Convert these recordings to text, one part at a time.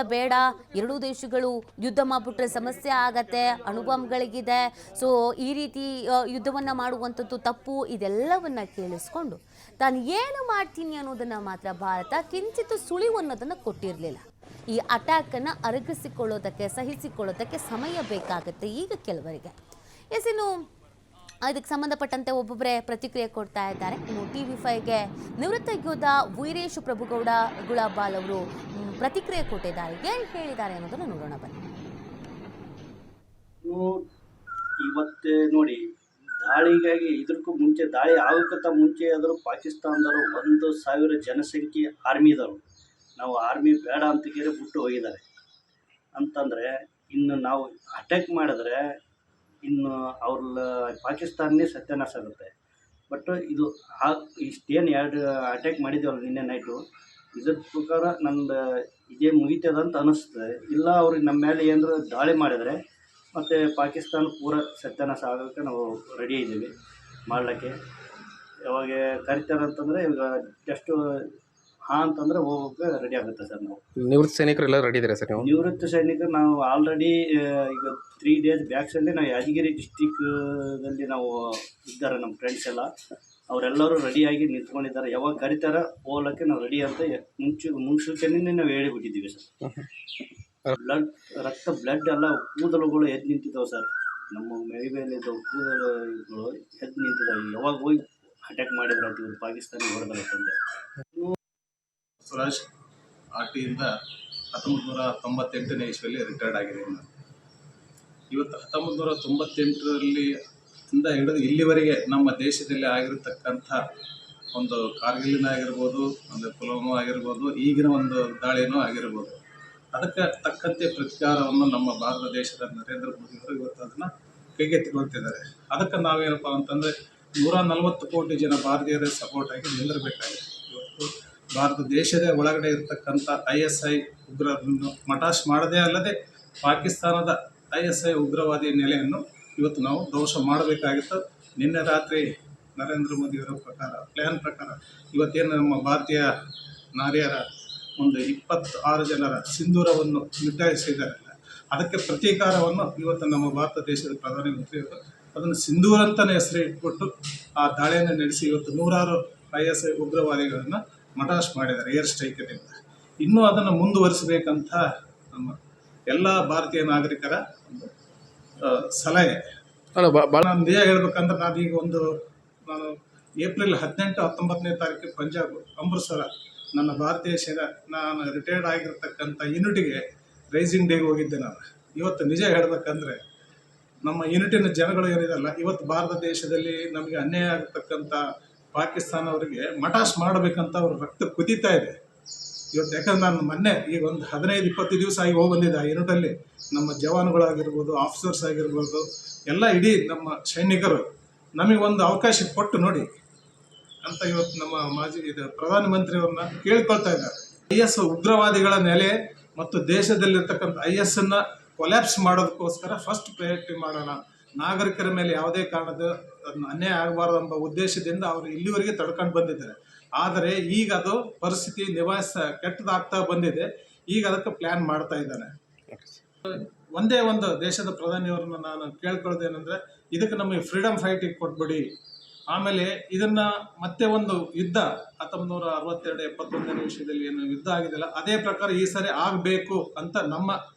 ಬೇಡ, ಎರಡೂ ದೇಶಗಳು ಯುದ್ಧ ಮಾಡ್ಬಿಟ್ರೆ ಸಮಸ್ಯೆ ಆಗತ್ತೆ, ಅಣುಬಾಂಬ್ಗಳಿಗಿದೆ. ಸೊ ಈ ರೀತಿ ಯುದ್ಧವನ್ನ ಮಾಡುವಂಥದ್ದು ತಪ್ಪು. ಇದೆಲ್ಲವನ್ನ ಕೇಳಿಸ್ಕೊಂಡು ತಾನು ಏನು ಮಾಡ್ತೀನಿ ಅನ್ನೋದನ್ನ ಮಾತ್ರ ಭಾರತ ಕಿಂಚಿತ್ತು ಸುಳಿವು ಅನ್ನೋದನ್ನ ಕೊಟ್ಟಿರಲಿಲ್ಲ. ಈ ಅಟ್ಯಾಕ್ ಅನ್ನ ಅರಗಿಸಿಕೊಳ್ಳೋದಕ್ಕೆ, ಸಹಿಸಿಕೊಳ್ಳೋದಕ್ಕೆ ಸಮಯ ಬೇಕಾಗುತ್ತೆ ಈಗ ಕೆಲವರಿಗೆ. ಇನ್ನು ಇದಕ್ಕೆ ಸಂಬಂಧಪಟ್ಟಂತೆ ಒಬ್ಬೊಬ್ಬರೇ ಪ್ರತಿಕ್ರಿಯೆ ಕೊಡ್ತಾ ಇದ್ದಾರೆ. ಇನ್ನು TV5ಗೆ ನಿವೃತ್ತ ಯೋಧ ವೀರೇಶ್ ಪ್ರಭುಗೌಡ ಗುಳಾಬಾಲ್ ಅವರು ಪ್ರತಿಕ್ರಿಯೆ ಕೊಟ್ಟಿದ್ದಾರೆ. ಏನು ಹೇಳಿದ್ದಾರೆ ಅನ್ನೋದನ್ನು ನೋಡೋಣ ಬನ್ನಿ. ಇವತ್ತೇ ನೋಡಿ, ದಾಳಿಗಾಗಿ ಇದಕ್ಕೂ ಮುಂಚೆ, ದಾಳಿ ಆಗೋಕ್ಕಿಂತ ಮುಂಚೆ ಆದರೂ ಪಾಕಿಸ್ತಾನದವರು 1,000 ಜನಸಂಖ್ಯೆ ಆರ್ಮಿ ಇದ್ದವರು. ನಾವು ಆರ್ಮಿ ಬೇಡ ಅಂತ ಕೇಳಿ ಬಿಟ್ಟು ಹೋಗಿದ್ದಾರೆ ಅಂತಂದರೆ, ಇನ್ನು ನಾವು ಅಟ್ಯಾಕ್ ಮಾಡಿದ್ರೆ ಇನ್ನು ಅವ್ರ ಪಾಕಿಸ್ತಾನನೇ ಸತ್ಯನಾಶ ಆಗುತ್ತೆ. ಬಟ್ ಇದು ಇಷ್ಟೇನು 2 ಅಟ್ಯಾಕ್ ಮಾಡಿದ್ದೀವಲ್ಲ ನಿನ್ನೆ ನೈಟು, ಇದ್ರ ಪ್ರಕಾರ ನಂದು ಇದೇ ಮುಗಿತದ ಅಂತ ಅನ್ನಿಸ್ತದೆ. ಇಲ್ಲ ಅವ್ರಿಗೆ ನಮ್ಮ ಮೇಲೆ ಏನಾದರೂ ದಾಳಿ ಮಾಡಿದರೆ ಮತ್ತು ಪಾಕಿಸ್ತಾನ ಪೂರ ಸತ್ಯನಾಶ ಆಗೋಕ್ಕೆ ನಾವು ರೆಡಿ ಇದ್ದೀವಿ ಮಾಡಲಿಕ್ಕೆ. ಯಾವಾಗ ಕರಿತಾರೆ ಅಂತಂದರೆ ಇವಾಗ ಜಸ್ಟು ಹಾಂ ಅಂತಂದರೆ ಹೋಗೋಕ್ಕೆ ರೆಡಿ ಆಗುತ್ತೆ ಸರ್. ನಾವು ನಿವೃತ್ತ ಸೈನಿಕರೆಲ್ಲ ರೆಡಿ ಇದ್ದಾರೆ ಸರ್. ನೀವು ನಿವೃತ್ತ ಸೈನಿಕರು ನಾವು ಆಲ್ರೆಡಿ ಈಗ 3 ಡೇಸ್ ಬ್ಯಾಕ್ಸಲ್ಲಿ ನಾವು ಯಾದಗಿರಿ ಡಿಸ್ಟಿಕ್ದಲ್ಲಿ ನಾವು ಇದ್ದಾರೆ ನಮ್ಮ ಫ್ರೆಂಡ್ಸ್ ಎಲ್ಲ, ಅವರೆಲ್ಲರೂ ರೆಡಿಯಾಗಿ ನಿಂತ್ಕೊಂಡಿದ್ದಾರೆ. ಯಾವಾಗ ಕರಿತಾರ ಹೋಗ್ಲಿಕ್ಕೆ ನಾವು ರೆಡಿ ಅಂತ ಮುನ್ಸೂಚನೆ ನಾವು ಹೇಳಿಬಿಟ್ಟಿದ್ದೀವಿ ಸರ್. ಬ್ಲಡ್ ಎಲ್ಲ ಕೂದಲುಗಳು ಎದ್ದು ನಿಂತಿದ್ದಾವೆ ಸರ್. ನಮ್ಮ ಮೈ ಮೇಲಿದ್ದ ಕೂದಲುಗಳು ಎದ್ದು ನಿಂತಿದ್ದಾವೆ. ಯಾವಾಗ ಹೋಗಿ ಅಟ್ಯಾಕ್ ಮಾಡಿದ್ರೆ ಅಂತ ಇವರು ಪಾಕಿಸ್ತಾನ ಹೊಡೆದಾಗತ್ತಂದ್ರೆ. ಸ್ವರಾಜ್ RTಯಿಂದ 1998ನೇ ಇಸ್ವಿಯಲ್ಲಿ ರಿಟೈರ್ಡ್ ಆಗಿದೆ. ಇವತ್ತು 1998ರಲ್ಲಿ ಹಿಡಿದು ಇಲ್ಲಿವರೆಗೆ ನಮ್ಮ ದೇಶದಲ್ಲಿ ಆಗಿರತಕ್ಕಂಥ ಒಂದು ಕಾರ್ಗಿಲ್ನ ಆಗಿರ್ಬೋದು, ಒಂದು ಪುಲ್ವಾಮಾ ಆಗಿರ್ಬೋದು, ಈಗಿನ ಒಂದು ದಾಳಿನೂ ಆಗಿರ್ಬೋದು, ಅದಕ್ಕೆ ತಕ್ಕಂತೆ ಪ್ರತಿಕಾರವನ್ನು ನಮ್ಮ ಭಾರತ ದೇಶದ ನರೇಂದ್ರ ಮೋದಿಯವರು ಇವತ್ತು ಅದನ್ನು ಕೈಗೆತ್ತಿಕೊಳ್ತಿದ್ದಾರೆ. ಅದಕ್ಕೆ ನಾವೇನಪ್ಪ ಅಂತಂದರೆ 140 ಕೋಟಿ ಜನ ಭಾರತೀಯರ ಸಪೋರ್ಟ್ ಆಗಿ ನಿಲ್ಲಬೇಕಾಗಿದೆ. ಇವತ್ತು ಭಾರತ ದೇಶದ ಒಳಗಡೆ ಇರತಕ್ಕಂಥ ISI ಉಗ್ರರನ್ನು ಮಟಾಶ್ ಮಾಡದೇ ಅಲ್ಲದೆ ಪಾಕಿಸ್ತಾನದ ISI ಉಗ್ರವಾದಿ ನೆಲೆಯನ್ನು ಇವತ್ತು ನಾವು ಧ್ವಂಸ ಮಾಡಬೇಕಾಗಿತ್ತು. ನಿನ್ನೆ ರಾತ್ರಿ ನರೇಂದ್ರ ಮೋದಿಯವರ ಪ್ಲ್ಯಾನ್ ಪ್ರಕಾರ ಇವತ್ತೇನು ನಮ್ಮ ಭಾರತೀಯ ನಾರಿಯರ ಒಂದು 26 ಜನರ ಸಿಂಧೂರವನ್ನು ನಿಟ್ಟಯಿಸಿದ್ದಾರೆ, ಅದಕ್ಕೆ ಪ್ರತೀಕಾರವನ್ನು ಇವತ್ತು ನಮ್ಮ ಭಾರತ ದೇಶದ ಪ್ರಧಾನಮಂತ್ರಿಯವರು ಅದನ್ನು ಸಿಂಧೂರ ಅಂತಲೇ ಹೆಸರು ಇಟ್ಬಿಟ್ಟು ಆ ದಾಳಿಯನ್ನು ನಡೆಸಿ ಇವತ್ತು 100 ISI ಉಗ್ರವಾದಿಗಳನ್ನು ಮಟಾಶ್ ಮಾಡಿದ್ದಾರೆ ಏರ್ ಸ್ಟ್ರೈಕ್ನಿಂದ. ಇನ್ನೂ ಅದನ್ನು ಮುಂದುವರಿಸಬೇಕಂತ ನಮ್ಮ ಎಲ್ಲ ಭಾರತೀಯ ನಾಗರಿಕರ ಒಂದು ಸಲಹೆ. ನಾನು ನಿಜ ಹೇಳ್ಬೇಕಂದ್ರೆ ನಾನು ಏಪ್ರಿಲ್ 18, 19ನೇ ತಾರೀಕು ಪಂಜಾಬ್ ಅಮೃತಸರ ನನ್ನ ಭಾರತೀಯ ಸೇನಾ ನಾನು ರಿಟೈರ್ಡ್ ಆಗಿರ್ತಕ್ಕಂಥ ಯೂನಿಟಿಗೆ ರೈಸಿಂಗ್ ಡೇಗೆ ಹೋಗಿದ್ದೆ ನಾನು. ಇವತ್ತು ನಿಜ ಹೇಳಬೇಕಂದ್ರೆ ನಮ್ಮ ಯೂನಿಟಿನ ಜನಗಳು ಏನಿದೆಲ್ಲ, ಇವತ್ತು ಭಾರತ ದೇಶದಲ್ಲಿ ನಮಗೆ ಅನ್ಯಾಯ ಆಗತಕ್ಕಂಥ ಪಾಕಿಸ್ತಾನ ಅವರಿಗೆ ಮಟಾಶ್ ಮಾಡಬೇಕಂತ ಅವ್ರ ರಕ್ತ ಕುದೀತಾ ಇದೆ ಇವತ್ತು. ಯಾಕಂದ್ರೆ ನಾನು ಮೊನ್ನೆ ಈಗ ಒಂದು 15-20 ದಿವಸ ಆಗಿ ಹೋಗಿ ಬಂದಿದ್ದೆ ಆ ಯೂನಿಟಲ್ಲಿ. ನಮ್ಮ ಜವಾನುಗಳಾಗಿರ್ಬೋದು, ಆಫೀಸರ್ಸ್ ಆಗಿರ್ಬೋದು, ಎಲ್ಲ ಇಡೀ ನಮ್ಮ ಸೈನಿಕರು ನಮಗೊಂದು ಅವಕಾಶ ಕೊಟ್ಟು ನೋಡಿ ಅಂತ ಇವತ್ತು ನಮ್ಮ ಪ್ರಧಾನಮಂತ್ರಿಯವ್ರನ್ನ ಕೇಳ್ಕೊಳ್ತಾ ಇದ್ದಾರೆ. IS ಉಗ್ರವಾದಿಗಳ ನೆಲೆ ಮತ್ತು ದೇಶದಲ್ಲಿರ್ತಕ್ಕಂಥ ISನ್ನು ಕೊಲ್ಯಾಪ್ಸ್ ಮಾಡೋದಕ್ಕೋಸ್ಕರ ಫಸ್ಟ್ ಪ್ರಯಾರಿಟಿ ಮಾಡೋಣ, ನಾಗರಿಕರ ಮೇಲೆ ಯಾವುದೇ ಕಾರಣದ ಅನ್ಯಾಯ ಆಗಬಾರ್ದು ಎಂಬ ಉದ್ದೇಶದಿಂದ ಅವರು ಇಲ್ಲಿವರೆಗೆ ತಡ್ಕೊಂಡು ಬಂದಿದ್ದಾರೆ. ಆದರೆ ಈಗ ಅದು ಪರಿಸ್ಥಿತಿ ಕೆಟ್ಟದಾಗ್ತಾ ಬಂದಿದೆ. ಈಗ ಅದಕ್ಕೆ ಪ್ಲ್ಯಾನ್ ಮಾಡ್ತಾ ಇದ್ದಾನೆ. ಒಂದೇ ಒಂದು ದೇಶದ ಪ್ರಧಾನಿಯವ್ರನ್ನ ನಾನು ಕೇಳ್ಕೊಳ್ಳೋದೇನೆಂದರೆ, ಇದಕ್ಕೆ ನಮಗೆ ಫ್ರೀಡಮ್ ಫೈಟಿಗೆ ಕೊಟ್ಬಿಡಿ. ಆಮೇಲೆ ಇದನ್ನು ಮತ್ತೆ ಒಂದು ಯುದ್ಧ 1962, 71ನೇ ವಿಷಯದಲ್ಲಿ ಏನು ಯುದ್ಧ ಆಗಿದೆಯಲ್ಲ, ಅದೇ ಪ್ರಕಾರ ಈ ಸರಿ ಆಗಬೇಕು ಅಂತ ನಮ್ಮ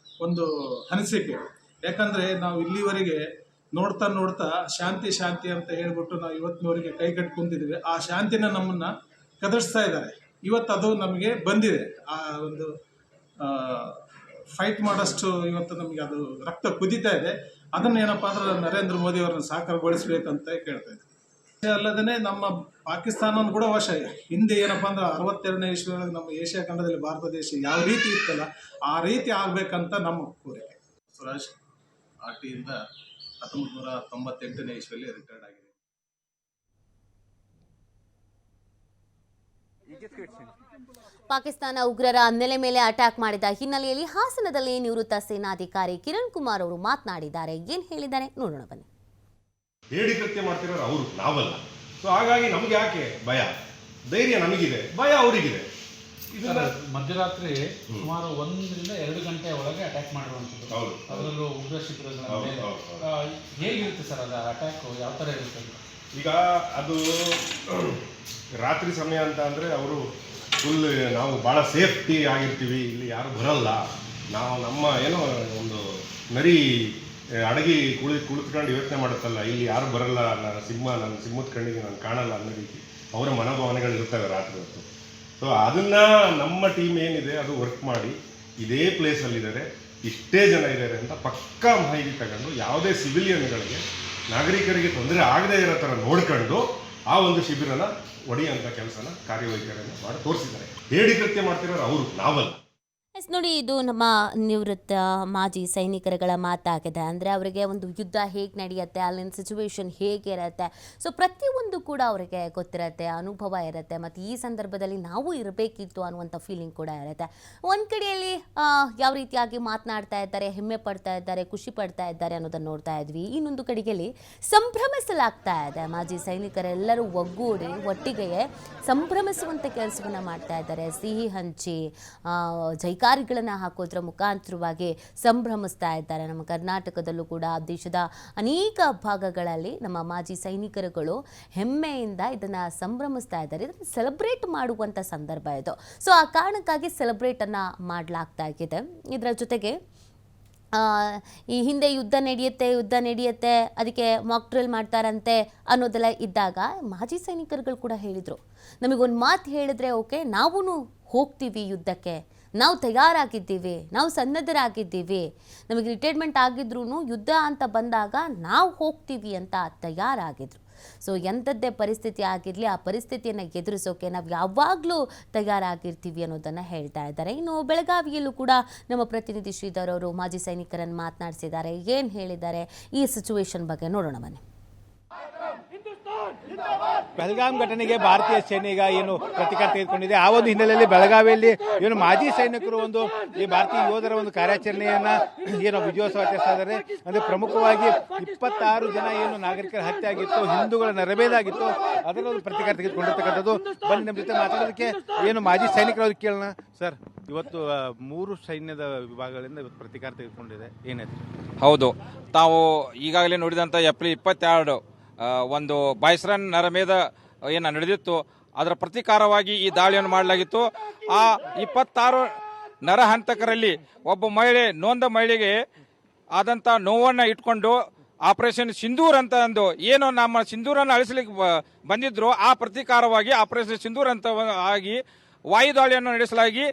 ಒಂದು ಅನಿಸಿಕೆ. ಯಾಕಂದರೆ ನಾವು ಇಲ್ಲಿವರೆಗೆ ನೋಡ್ತಾ ಶಾಂತಿ ಅಂತ ಹೇಳ್ಬಿಟ್ಟು ನಾವು ಇವತ್ತಿನವರೆಗೆ ಕೈ ಕಟ್ಟಿ ಕುಂತಿದ್ದೀವಿ. ಆ ಶಾಂತಿನ ನಮ್ಮನ್ನು ಕದಡಿಸ್ತಾ ಇದ್ದಾರೆ. ಇವತ್ತು ಅದು ನಮಗೆ ಬಂದಿದೆ. ಆ ಒಂದು ಫೈಟ್ ಮಾಡೋಷ್ಟು ಇವತ್ತು ನಮಗೆ ಅದು ರಕ್ತ ಕುದೀತಾ ಇದೆ. ಅದನ್ನೇನಪ್ಪ ಅಂದ್ರೆ ನರೇಂದ್ರ ಮೋದಿಯವರನ್ನು ಸಾಕಾರಗೊಳಿಸ್ಬೇಕಂತ ಕೇಳ್ತಾ ಇದ್ದಾರೆ. ಅಲ್ಲದೇ ನಮ್ಮ ಪಾಕಿಸ್ತಾನವನ್ನು ಕೂಡ ವಶ. ಹಿಂದೆ ಏನಪ್ಪ ಅಂದ್ರೆ 62ನೇ ಇಸ್ವಿಯೊಳಗೆ ನಮ್ಮ ಏಷ್ಯಾ ಖಂಡದಲ್ಲಿ ಭಾರತ ದೇಶ ಯಾವ ರೀತಿ ಇತ್ತಲ್ಲ, ಆ ರೀತಿ ಆಗಬೇಕಂತ ನಮ್ಮ ಕೋರಿಕೆ. ಸ್ವರಾಜ್ RTಯಿಂದ 1998ನೇ ಇಸ್ವಿಯಲ್ಲಿ ರಿಟೈರ್ಡ್ ಆಗಿದೆ. ಪಾಕಿಸ್ತಾನ ಉಗ್ರರ ನೆಲೆ ಮೇಲೆ ಅಟ್ಯಾಕ್ ಮಾಡಿದ ಹಿನ್ನೆಲೆಯಲ್ಲಿ ಹಾಸನದಲ್ಲಿ ನಿವೃತ್ತ ಸೇನಾಧಿಕಾರಿ ಕಿರಣ್ ಕುಮಾರ್ ಅವರು ಮಾತನಾಡಿದ್ದಾರೆ. ಏನು ಹೇಳಿದ್ದಾರೆ ನೋಡೋಣ ಬನ್ನಿ. ಹೇಳಿ ಕೃತ್ಯ ಮಾಡ್ತಿರೋರು ಅವರು, ನಾವಲ್ಲ. ಸೊ ಹಾಗಾಗಿ ನಮ್ಗೆ ಯಾಕೆ ಭಯ? ಧೈರ್ಯ ನಮಗಿದೆ, ಭಯ ಅವರಿಗಿದೆ. ಮಧ್ಯರಾತ್ರಿ ಸುಮಾರು 1 ರಿಂದ 2 ಗಂಟೆ ಒಳಗೆ ಅಟ್ಯಾಕ್ ಮಾಡಿರುವಂಥದ್ದು. ಹೌದು. ಅದರಲ್ಲೂ ಉಗ್ರ ಶಿಬಿರಗಳ ಮೇಲೆ ಹೇಗಿರುತ್ತೆ ಸರ್ ಅದು ಅಟ್ಯಾಕ್ ಯಾವ ಥರ ಇರುತ್ತೆ? ಈಗ ಅದು ರಾತ್ರಿ ಸಮಯ ಅಂತ ಅಂದರೆ ಅವರು ಫುಲ್ ನಾವು ಭಾಳ ಸೇಫ್ಟಿ ಆಗಿರ್ತೀವಿ, ಇಲ್ಲಿ ಯಾರು ಬರಲ್ಲ, ನಾವು ನಮ್ಮ ಏನೋ ಒಂದು ನರಿ ಅಡಗಿ ಕುಳಿತುಕೊಂಡು ಯೋಚನೆ ಮಾಡುತ್ತಲ್ಲ, ಇಲ್ಲಿ ಯಾರು ಬರಲ್ಲ, ನನ್ನ ಸಿಂಹದ ಕಣ್ಣಿಗೆ ನಾನು ಕಾಣಲ್ಲ ಅನ್ನೋ ರೀತಿ ಅವರ ಮನೋಭಾವನೆಗಳು ಇರ್ತವೆ ರಾತ್ರಿ ಹೊತ್ತು. ಸೊ ಅದನ್ನು ನಮ್ಮ ಟೀಮ್ ಏನಿದೆ ಅದು ವರ್ಕ್ ಮಾಡಿ ಇದೇ ಪ್ಲೇಸಲ್ಲಿದ್ದಾರೆ, ಇಷ್ಟೇ ಜನ ಇದ್ದಾರೆ ಅಂತ ಪಕ್ಕಾ ಮಾಹಿತಿ ತಗೊಂಡು ಯಾವುದೇ ಸಿವಿಲಿಯನ್ಗಳಿಗೆ ನಾಗರಿಕರಿಗೆ ತೊಂದರೆ ಆಗದೇ ಇರೋ ಥರ ನೋಡ್ಕೊಂಡು ಆ ಒಂದು ಶಿಬಿರನ ಒಡೆಯುವಂಥ ಕೆಲಸನ ಕಾರ್ಯವೈಖರಿಯನ್ನು ಮಾಡಿ ತೋರಿಸಿದ್ದಾರೆ. ಹೇಡಿ ಕೃತ್ಯ ಮಾಡ್ತಿರೋರು ಅವರು, ನಾವಲ್ಲ. ಎಸ್ ನೋಡಿ, ಇದು ನಮ್ಮ ನಿವೃತ್ತ ಮಾಜಿ ಸೈನಿಕರುಗಳ ಮಾತಾಗಿದೆ. ಅಂದರೆ ಅವರಿಗೆ ಒಂದು ಯುದ್ಧ ಹೇಗೆ ನಡೆಯುತ್ತೆ, ಅಲ್ಲಿನ ಸಿಚುವೇಶನ್ ಹೇಗಿರುತ್ತೆ, ಸೊ ಪ್ರತಿಯೊಂದು ಕೂಡ ಅವರಿಗೆ ಗೊತ್ತಿರುತ್ತೆ, ಅನುಭವ ಇರುತ್ತೆ. ಮತ್ತು ಈ ಸಂದರ್ಭದಲ್ಲಿ ನಾವು ಇರಬೇಕಿತ್ತು ಅನ್ನುವಂಥ ಫೀಲಿಂಗ್ ಕೂಡ ಇರುತ್ತೆ. ಒಂದು ಕಡೆಯಲ್ಲಿ ಯಾವ ರೀತಿಯಾಗಿ ಮಾತನಾಡ್ತಾ ಇದ್ದಾರೆ, ಹೆಮ್ಮೆ ಪಡ್ತಾ ಇದ್ದಾರೆ, ಖುಷಿ ಪಡ್ತಾ ಇದ್ದಾರೆ ಅನ್ನೋದನ್ನು ನೋಡ್ತಾ ಇದ್ವಿ. ಇನ್ನೊಂದು ಕಡೆಯಲ್ಲಿ ಸಂಭ್ರಮಿಸಲಾಗ್ತಾ ಇದೆ. ಮಾಜಿ ಸೈನಿಕರೆಲ್ಲರೂ ಒಗ್ಗೂಡಿ ಒಟ್ಟಿಗೆ ಸಂಭ್ರಮಿಸುವಂಥ ಕೆಲಸವನ್ನು ಮಾಡ್ತಾ ಇದ್ದಾರೆ. ಸಿಹಿ ಹಂಚಿ ಜೈಕಾರಿಗಳನ್ನು ಹಾಕೋದ್ರ ಮುಖಾಂತರವಾಗಿ ಸಂಭ್ರಮಿಸ್ತಾ ಇದ್ದಾರೆ. ನಮ್ಮ ಕರ್ನಾಟಕದಲ್ಲೂ ಕೂಡ ದೇಶದ ಅನೇಕ ಭಾಗಗಳಲ್ಲಿ ನಮ್ಮ ಮಾಜಿ ಸೈನಿಕರುಗಳು ಹೆಮ್ಮೆಯಿಂದ ಇದನ್ನು ಸಂಭ್ರಮಿಸ್ತಾ ಇದ್ದಾರೆ. ಇದನ್ನು ಸೆಲೆಬ್ರೇಟ್ ಮಾಡುವಂಥ ಸಂದರ್ಭ ಇದು. ಸೊ ಆ ಕಾರಣಕ್ಕಾಗಿ ಸೆಲೆಬ್ರೇಟನ್ನು ಮಾಡಲಾಗ್ತಾ ಇದೆ. ಇದರ ಜೊತೆಗೆ ಈ ಹಿಂದೆ ಯುದ್ಧ ನಡೆಯುತ್ತೆ ಅದಕ್ಕೆ ಮಾಕ್ ಡ್ರಿಲ್ ಮಾಡ್ತಾರಂತೆ ಅನ್ನೋದೆಲ್ಲ ಇದ್ದಾಗ ಮಾಜಿ ಸೈನಿಕರುಗಳು ಕೂಡ ಹೇಳಿದರು, ನಮಗೊಂದು ಮಾತು ಹೇಳಿದ್ರೆ ಓಕೆ, ನಾವೂ ಹೋಗ್ತೀವಿ ಯುದ್ಧಕ್ಕೆ, ನಾವು ತಯಾರಾಗಿದ್ದೀವಿ, ನಾವು ಸನ್ನದ್ಧರಾಗಿದ್ದೀವಿ, ನಮಗೆ ರಿಟೈರ್ಮೆಂಟ್ ಆಗಿದ್ರೂ ಯುದ್ಧ ಅಂತ ಬಂದಾಗ ನಾವು ಹೋಗ್ತೀವಿ ಅಂತ ತಯಾರಾಗಿದ್ರು. ಸೊ ಎಂಥದ್ದೇ ಪರಿಸ್ಥಿತಿ ಆಗಿರಲಿ, ಆ ಪರಿಸ್ಥಿತಿಯನ್ನು ಎದುರಿಸೋಕೆ ನಾವು ಯಾವಾಗಲೂ ತಯಾರಾಗಿರ್ತೀವಿ ಅನ್ನೋದನ್ನು ಹೇಳ್ತಾ ಇದ್ದಾರೆ. ಇನ್ನು ಬೆಳಗಾವಿಯಲ್ಲೂ ಕೂಡ ನಮ್ಮ ಪ್ರತಿನಿಧಿ ಶ್ರೀಧರ್ ಅವರು ಮಾಜಿ ಸೈನಿಕರನ್ನು ಮಾತನಾಡಿಸಿದ್ದಾರೆ. ಏನು ಹೇಳಿದ್ದಾರೆ ಈ ಸಿಚುವೇಶನ್ ಬಗ್ಗೆ ನೋಡೋಣ ಬನ್ನಿ. ಪಹಲ್ಗಾಮ್ ಘಟನೆಗೆ ಭಾರತೀಯ ಸೇನೆ ಈಗ ಏನು ಪ್ರತಿಕಾರ ತೆಗೆದುಕೊಂಡಿದೆ, ಆ ಒಂದು ಹಿನ್ನೆಲೆಯಲ್ಲಿ ಬೆಳಗಾವಿಯಲ್ಲಿ ಏನು ಮಾಜಿ ಸೈನಿಕರು ಒಂದು ಈ ಭಾರತೀಯ ಯೋಧರ ಒಂದು ಕಾರ್ಯಾಚರಣೆಯನ್ನ ಏನು ವಿಜಯೋತ್ಸವ ಆಚರಿಸ್ತಾ ಇದ್ದಾರೆ. ಅಂದ್ರೆ ಪ್ರಮುಖವಾಗಿ 26 ಜನ ಏನು ನಾಗರಿಕರ ಹತ್ಯೆ ಆಗಿತ್ತು, ಹಿಂದೂಗಳ ನರಬೇದಾಗಿತ್ತು, ಅದರ ಒಂದು ಪ್ರತಿಕಾರ ತೆಗೆದುಕೊಂಡಿರ್ತಕ್ಕಂಥದ್ದು. ಬನ್ನಿ ನಮ್ಮ ಜೊತೆ ಮಾತಾಡೋದಕ್ಕೆ ಏನು ಮಾಜಿ ಸೈನಿಕರು ಕೇಳೋಣ. ಸರ್, ಇವತ್ತು 3 ಸೈನ್ಯದ ವಿಭಾಗಗಳಿಂದ ಇವತ್ತು ಪ್ರತಿಕಾರ ತೆಗೆದುಕೊಂಡಿದೆ, ಏನಾಯ್ತು? ಹೌದು, ತಾವು ಈಗಾಗಲೇ ನೋಡಿದಂಥ ಏಪ್ರಿಲ್ 22 ಒಂದು ಬಾಯ್ಸ್ರನ್ ನರಮೇಧ ಏನು ನಡೆದಿತ್ತು, ಅದರ ಪ್ರತೀಕಾರವಾಗಿ ಈ ದಾಳಿಯನ್ನು ಮಾಡಲಾಗಿತ್ತು. ಆ 26 ನರಹಂತಕರಲ್ಲಿ ಒಬ್ಬ ನೊಂದ ಮಹಿಳೆಗೆ ಆದಂಥ ನೋವನ್ನು ಇಟ್ಕೊಂಡು ಆಪರೇಷನ್ ಸಿಂಧೂರ್ ಅಂತ ಅಂದು ಏನು ನಮ್ಮ ಸಿಂಧೂರನ್ನು ಅಳಿಸಲಿಕ್ಕೆ ಬಂದಿದ್ರು, ಆ ಪ್ರತೀಕಾರವಾಗಿ ಆಪರೇಷನ್ ಸಿಂಧೂರ್ ಅಂತ ಆಗಿ ವಾಯುದಾಳಿಯನ್ನು ನಡೆಸಲಾಗಿ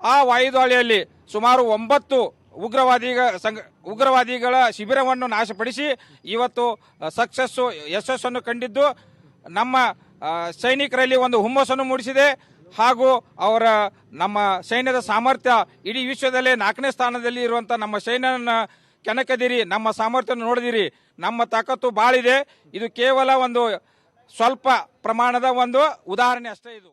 ಆ ವಾಯುದಾಳಿಯಲ್ಲಿ ಸುಮಾರು 9 ಉಗ್ರವಾದಿಗಳ ಶಿಬಿರವನ್ನು ನಾಶಪಡಿಸಿ ಇವತ್ತು ಯಶಸ್ಸನ್ನು ಕಂಡಿದ್ದು ನಮ್ಮ ಸೈನಿಕರಲ್ಲಿ ಒಂದು ಹುಮ್ಮಸ್ಸನ್ನು ಮೂಡಿಸಿದೆ. ಹಾಗೂ ನಮ್ಮ ಸೈನ್ಯದ ಸಾಮರ್ಥ್ಯ ಇಡೀ ವಿಶ್ವದಲ್ಲೇ 4ನೇ ಸ್ಥಾನದಲ್ಲಿ ಇರುವಂಥ ನಮ್ಮ ಸೈನ್ಯನ ಕೆಣಕದಿರಿ, ನಮ್ಮ ಸಾಮರ್ಥ್ಯ ನೋಡಿದಿರಿ, ನಮ್ಮ ತಾಕತ್ತು ಬಾಳಿದೆ. ಇದು ಕೇವಲ ಒಂದು ಸ್ವಲ್ಪ ಪ್ರಮಾಣದ ಒಂದು ಉದಾಹರಣೆ ಅಷ್ಟೇ. ಇದು